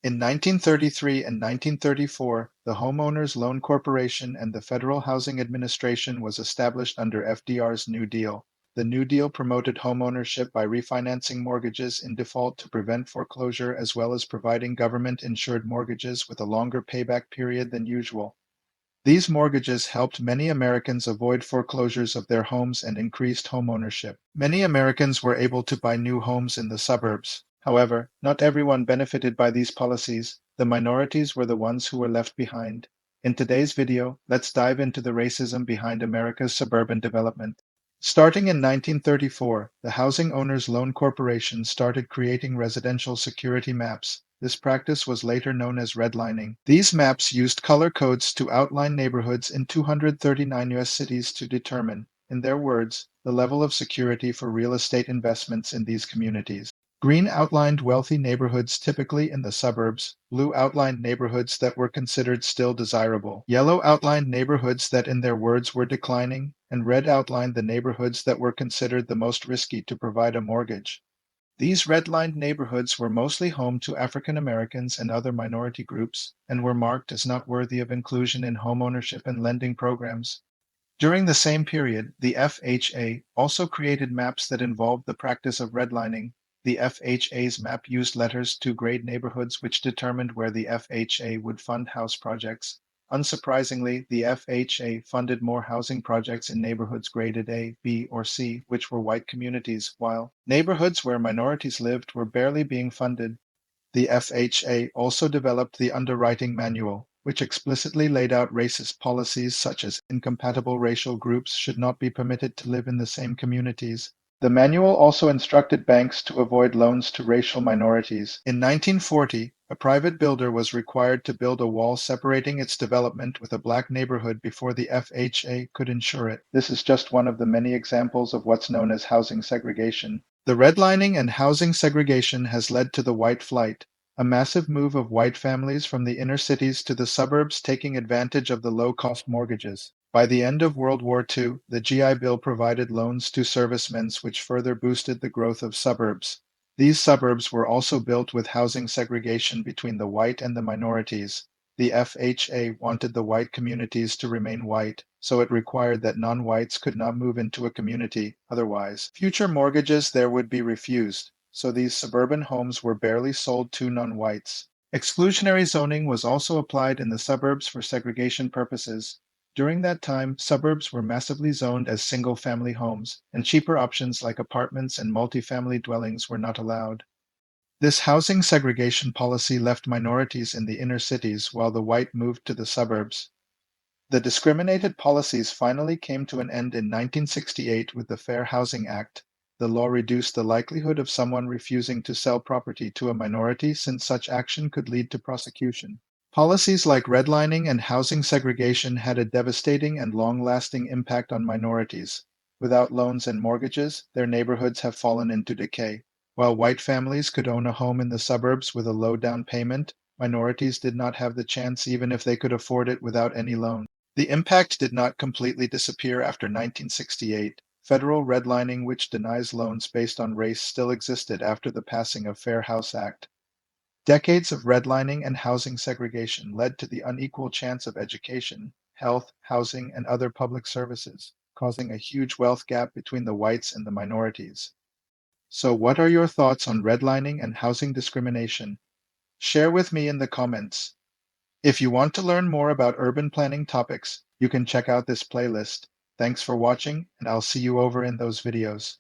In 1933 and 1934, the Homeowners Loan Corporation and the Federal Housing Administration was established under FDR's New Deal. The New Deal promoted homeownership by refinancing mortgages in default to prevent foreclosure as well as providing government-insured mortgages with a longer payback period than usual. These mortgages helped many Americans avoid foreclosures of their homes and increased homeownership. Many Americans were able to buy new homes in the suburbs. However, not everyone benefited by these policies. The minorities were the ones who were left behind. In today's video, let's dive into the racism behind America's suburban development. Starting in 1934, the Housing Owners Loan Corporation started creating residential security maps. This practice was later known as redlining. These maps used color codes to outline neighborhoods in 239 U.S. cities to determine, in their words, the level of security for real estate investments in these communities. Green outlined wealthy neighborhoods typically in the suburbs, blue outlined neighborhoods that were considered still desirable, yellow outlined neighborhoods that in their words were declining, and red outlined the neighborhoods that were considered the most risky to provide a mortgage. These redlined neighborhoods were mostly home to African Americans and other minority groups, and were marked as not worthy of inclusion in homeownership and lending programs. During the same period, the FHA also created maps that involved the practice of redlining. The FHA's map used letters to grade neighborhoods which determined where the FHA would fund house projects. Unsurprisingly, the FHA funded more housing projects in neighborhoods graded A, B, or C, which were white communities, while neighborhoods where minorities lived were barely being funded. The FHA also developed the Underwriting Manual, which explicitly laid out racist policies such as incompatible racial groups should not be permitted to live in the same communities. The manual also instructed banks to avoid loans to racial minorities. In 1940, a private builder was required to build a wall separating its development with a black neighborhood before the FHA could insure it. This is just one of the many examples of what's known as housing segregation. The redlining and housing segregation has led to the white flight, a massive move of white families from the inner cities to the suburbs taking advantage of the low-cost mortgages. By the end of World War II, the GI Bill provided loans to servicemen which further boosted the growth of suburbs. These suburbs were also built with housing segregation between the white and the minorities. The FHA wanted the white communities to remain white, so it required that non-whites could not move into a community, otherwise future mortgages there would be refused, so these suburban homes were barely sold to non-whites. Exclusionary zoning was also applied in the suburbs for segregation purposes. During that time, suburbs were massively zoned as single-family homes, and cheaper options like apartments and multifamily dwellings were not allowed. This housing segregation policy left minorities in the inner cities while the white moved to the suburbs. The discriminated policies finally came to an end in 1968 with the Fair Housing Act. The law reduced the likelihood of someone refusing to sell property to a minority since such action could lead to prosecution. Policies like redlining and housing segregation had a devastating and long-lasting impact on minorities. Without loans and mortgages, their neighborhoods have fallen into decay. While white families could own a home in the suburbs with a low down payment, minorities did not have the chance even if they could afford it without any loan. The impact did not completely disappear after 1968. Federal redlining, which denies loans based on race, still existed after the passing of Fair Housing Act. Decades of redlining and housing segregation led to the unequal chance of education, health, housing, and other public services, causing a huge wealth gap between the whites and the minorities. So, what are your thoughts on redlining and housing discrimination? Share with me in the comments. If you want to learn more about urban planning topics, you can check out this playlist. Thanks for watching, and I'll see you over in those videos.